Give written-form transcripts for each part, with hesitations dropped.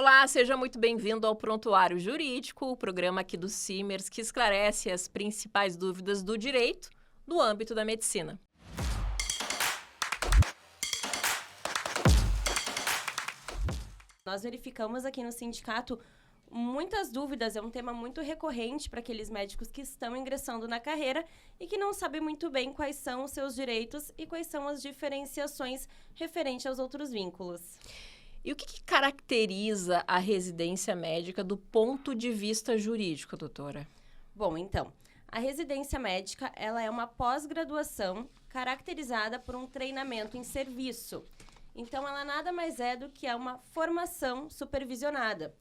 Olá, seja muito bem-vindo ao Prontuário Jurídico, o programa aqui do Simers que esclarece as principais dúvidas do direito no âmbito da medicina. Nós verificamos aqui no sindicato muitas dúvidas, é um tema muito recorrente para aqueles médicos que estão ingressando na carreira e que não sabem muito bem quais são os seus direitos e quais são as diferenciações referentes aos outros vínculos. E o que caracteriza a residência médica do ponto de vista jurídico, doutora? Bom, então, a residência médica ela é uma pós-graduação caracterizada por um treinamento em serviço. Então, ela nada mais é do que uma formação supervisionada.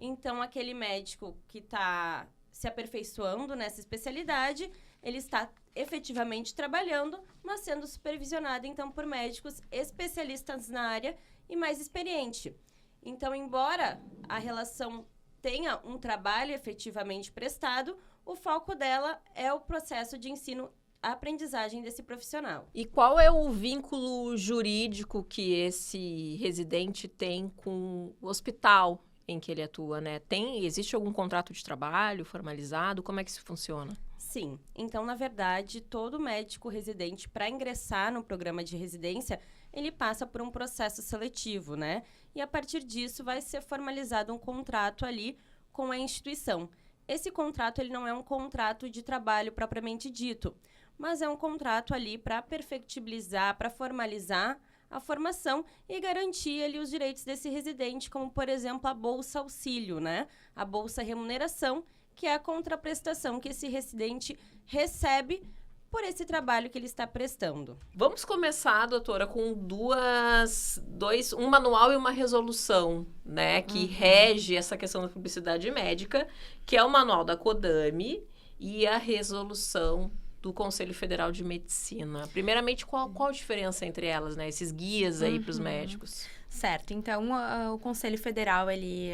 Então, aquele médico que está se aperfeiçoando nessa especialidade, ele está efetivamente trabalhando, mas sendo supervisionado, então, por médicos especialistas na área e mais experiente. Então, embora a relação tenha um trabalho efetivamente prestado, o foco dela é o processo de ensino-aprendizagem desse profissional. E qual é o vínculo jurídico que esse residente tem com o hospital em que ele atua, né? Existe algum contrato de trabalho formalizado? Como é que isso funciona? Sim. Então, na verdade, todo médico residente, para ingressar no programa de residência, ele passa por um processo seletivo, né? E a partir disso vai ser formalizado um contrato ali com a instituição. Esse contrato, ele não é um contrato de trabalho propriamente dito, mas é um contrato ali para perfectibilizar, para formalizar a formação e garantir ali os direitos desse residente, como, por exemplo, a bolsa auxílio, né? A bolsa remuneração, que é a contraprestação que esse residente recebe por esse trabalho que ele está prestando. Vamos começar, doutora, com um manual e uma resolução, né, que rege essa questão da publicidade médica, que é o manual da CODAME e a resolução do Conselho Federal de Medicina. Primeiramente, qual a diferença entre elas, né, esses guias aí para os médicos? Certo. Então, o Conselho Federal, ele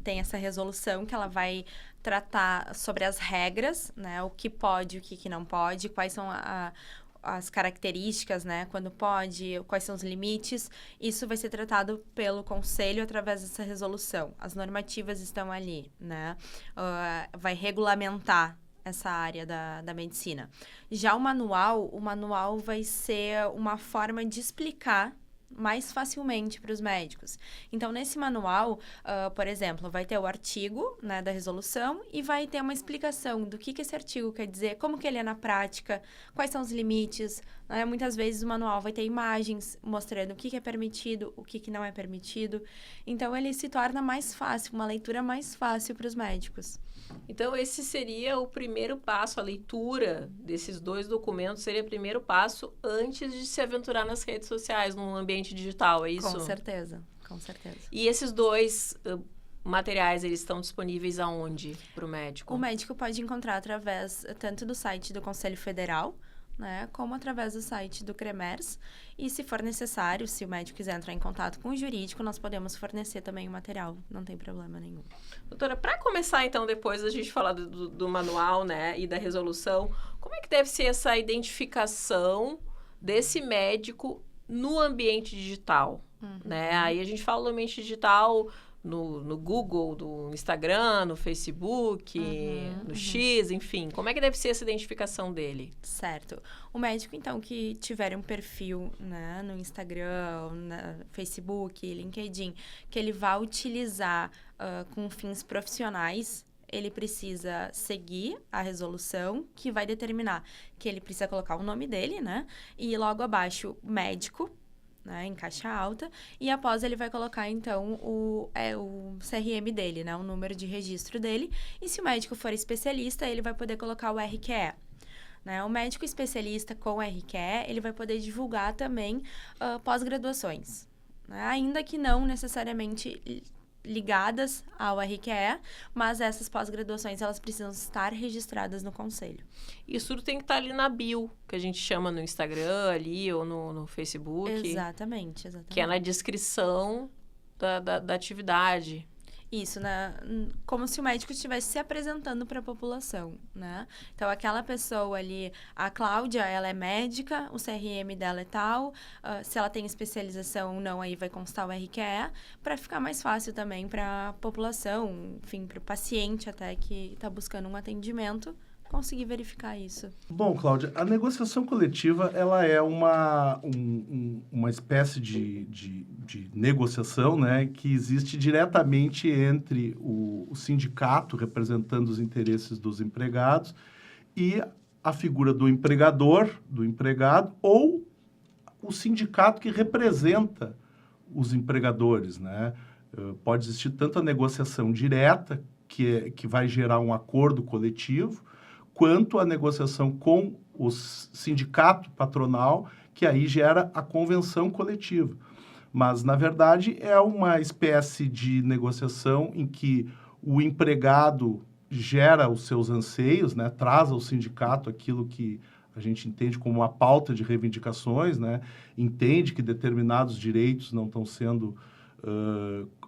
tem essa resolução que ela vai tratar sobre as regras, né? O que pode, o que não pode, quais são as características, né? Quando pode, quais são os limites. Isso vai ser tratado pelo Conselho através dessa resolução. As normativas estão ali, né? Vai regulamentar essa área da medicina. Já o manual vai ser uma forma de explicar mais facilmente para os médicos. Então, nesse manual, por exemplo, vai ter o artigo, né, da resolução e vai ter uma explicação do que esse artigo quer dizer, como que ele é na prática, quais são os limites, né? Muitas vezes o manual vai ter imagens mostrando o que é permitido, o que não é permitido. Então, ele se torna mais fácil, uma leitura mais fácil para os médicos. Então, esse seria o primeiro passo, a leitura desses dois documentos seria o primeiro passo antes de se aventurar nas redes sociais, no ambiente digital, é isso? Com certeza, com certeza. E esses dois materiais, eles estão disponíveis aonde para o médico? O médico pode encontrar através tanto do site do Conselho Federal, né, como através do site do CREMERS. E se for necessário, se o médico quiser entrar em contato com o jurídico, nós podemos fornecer também o material, não tem problema nenhum. Doutora, para começar então, depois da gente falar do manual, né, e da resolução, como é que deve ser essa identificação desse médico no ambiente digital? Né? Aí a gente fala do ambiente digital no Google, no Instagram, no Facebook, no X, enfim. Como é que deve ser essa identificação dele? Certo. O médico, então, que tiver um perfil, né, no Instagram, no Facebook, LinkedIn, que ele vá utilizar com fins profissionais, ele precisa seguir a resolução que vai determinar que ele precisa colocar o nome dele, né? E logo abaixo, médico, né, em caixa alta, e após ele vai colocar, então, o CRM dele, né, o número de registro dele, e se o médico for especialista, ele vai poder colocar o RQE. Né? O médico especialista com RQE, ele vai poder divulgar também pós-graduações, né? Ainda que não necessariamente ligadas ao RQE, mas essas pós-graduações, elas precisam estar registradas no Conselho. Isso tudo tem que estar ali na bio, que a gente chama no Instagram ali ou no Facebook. Exatamente. Que é na descrição da atividade. Isso, como se o médico estivesse se apresentando para a população, né? Então, aquela pessoa ali, a Cláudia, ela é médica, o CRM dela é tal, se ela tem especialização ou não, aí vai constar o RQE, para ficar mais fácil também para a população, enfim, para o paciente até que está buscando um atendimento, conseguir verificar isso. Bom, Cláudia, a negociação coletiva, ela é uma espécie de negociação, né, que existe diretamente entre o sindicato, representando os interesses dos empregados, e a figura do empregador, do empregado, ou o sindicato que representa os empregadores, né? Pode existir tanto a negociação direta, que vai gerar um acordo coletivo, quanto a negociação com o sindicato patronal, que aí gera a convenção coletiva. Mas, na verdade, é uma espécie de negociação em que o empregado gera os seus anseios, né, traz ao sindicato aquilo que a gente entende como uma pauta de reivindicações, né, entende que determinados direitos não estão sendo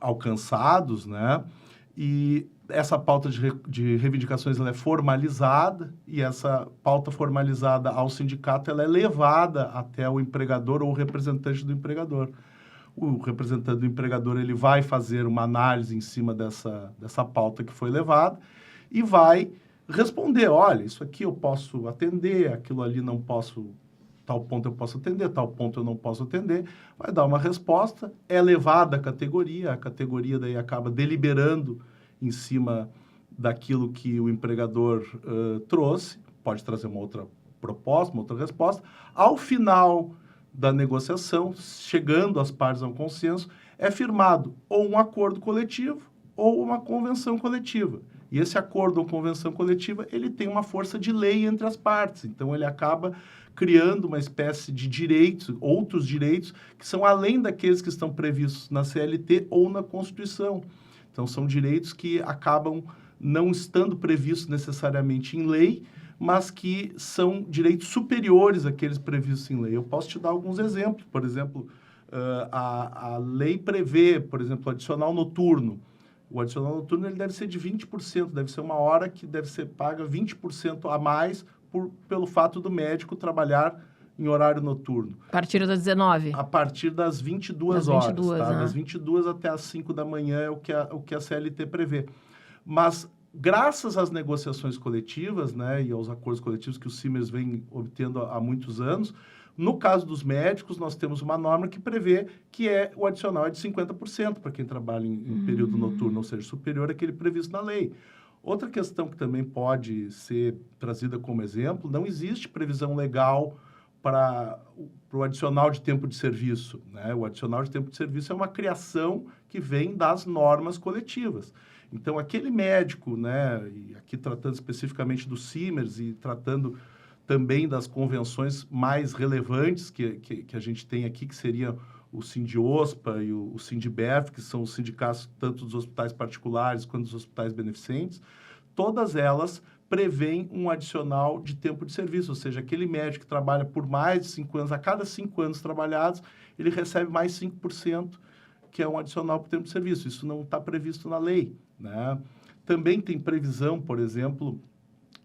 alcançados, né, e essa pauta de reivindicações ela é formalizada, e essa pauta formalizada ao sindicato ela é levada até o empregador ou o representante do empregador. O representante do empregador ele vai fazer uma análise em cima dessa pauta que foi levada e vai responder, olha, isso aqui eu posso atender, aquilo ali não posso, tal ponto eu posso atender, tal ponto eu não posso atender, vai dar uma resposta, é levada à categoria, a categoria daí acaba deliberando em cima daquilo que o empregador trouxe, pode trazer uma outra proposta, uma outra resposta. Ao final da negociação, chegando as partes a um consenso, é firmado ou um acordo coletivo ou uma convenção coletiva. E esse acordo ou convenção coletiva, ele tem uma força de lei entre as partes. Então, ele acaba criando uma espécie de direitos, outros direitos, que são além daqueles que estão previstos na CLT ou na Constituição. Então, são direitos que acabam não estando previstos necessariamente em lei, mas que são direitos superiores àqueles previstos em lei. Eu posso te dar alguns exemplos. Por exemplo, a lei prevê, por exemplo, o adicional noturno. O adicional noturno ele deve ser de 20%, deve ser uma hora que deve ser paga 20% a mais pelo fato do médico trabalhar em horário noturno. A partir das 19? A partir das 22 horas. Tá? Das 22 até as 5 da manhã é o que a CLT prevê. Mas, graças às negociações coletivas, né, e aos acordos coletivos que o Simers vem obtendo há muitos anos, no caso dos médicos, nós temos uma norma que prevê que o adicional é de 50% para quem trabalha em período noturno, ou seja, superior àquele previsto na lei. Outra questão que também pode ser trazida como exemplo, não existe previsão legal para o adicional de tempo de serviço, né? O adicional de tempo de serviço é uma criação que vem das normas coletivas. Então, aquele médico, né, e aqui tratando especificamente do Simers e tratando também das convenções mais relevantes que a gente tem aqui, que seria o Sindiospa e o Sindiberf, que são os sindicatos tanto dos hospitais particulares quanto dos hospitais beneficentes, todas elas prevêem um adicional de tempo de serviço, ou seja, aquele médico que trabalha por mais de 5 anos, a cada 5 anos trabalhados, ele recebe mais 5%, que é um adicional por tempo de serviço. Isso não está previsto na lei, né? Também tem previsão, por exemplo,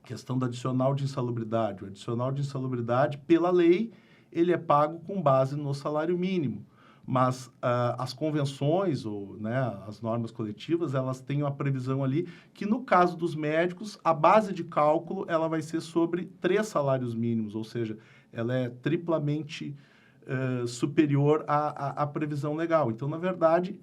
questão do adicional de insalubridade. O adicional de insalubridade, pela lei, ele é pago com base no salário mínimo. Mas as convenções, ou, né, as normas coletivas, elas têm uma previsão ali que, no caso dos médicos, a base de cálculo ela vai ser sobre 3 salários mínimos, ou seja, ela é triplamente superior à previsão legal. Então, na verdade,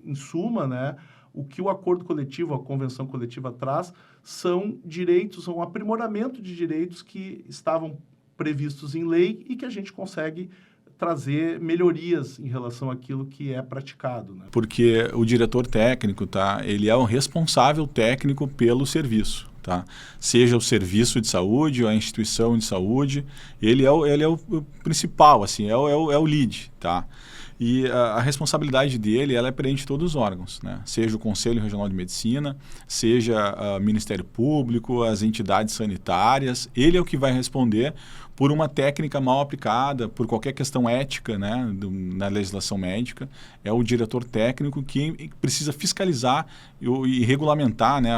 em suma, né, o que o acordo coletivo, a convenção coletiva traz, são direitos, um aprimoramento de direitos que estavam previstos em lei e que a gente consegue trazer melhorias em relação àquilo que é praticado, né? Porque o diretor técnico, tá? Ele é o responsável técnico pelo serviço, tá? Seja o serviço de saúde ou a instituição de saúde, ele é o principal, assim, é o lead, tá? E a responsabilidade dele, ela é perante todos os órgãos, né? Seja o Conselho Regional de Medicina, seja o Ministério Público, as entidades sanitárias, ele é o que vai responder por uma técnica mal aplicada, por qualquer questão ética, né, na legislação médica, é o diretor técnico que precisa fiscalizar e regulamentar, né,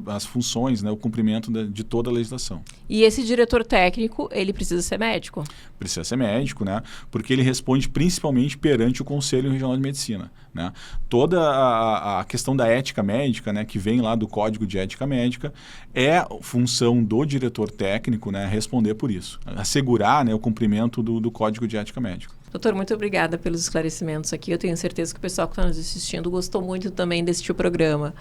as funções, né, o cumprimento de toda a legislação. E esse diretor técnico, ele precisa ser médico? Precisa ser médico, né, porque ele responde principalmente perante o Conselho Regional de Medicina, né. Toda a questão da ética médica, né, que vem lá do Código de Ética Médica, é função do diretor técnico, né, responder por isso, assegurar, né, o cumprimento do Código de Ética Médica. Doutor, muito obrigada pelos esclarecimentos aqui. Eu tenho certeza que o pessoal que está nos assistindo gostou muito também deste programa.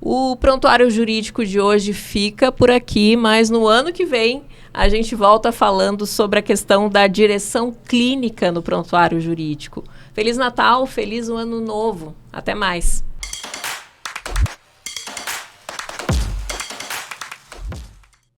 O Prontuário Jurídico de hoje fica por aqui, mas no ano que vem a gente volta falando sobre a questão da direção clínica no Prontuário Jurídico. Feliz Natal, feliz Ano Novo. Até mais.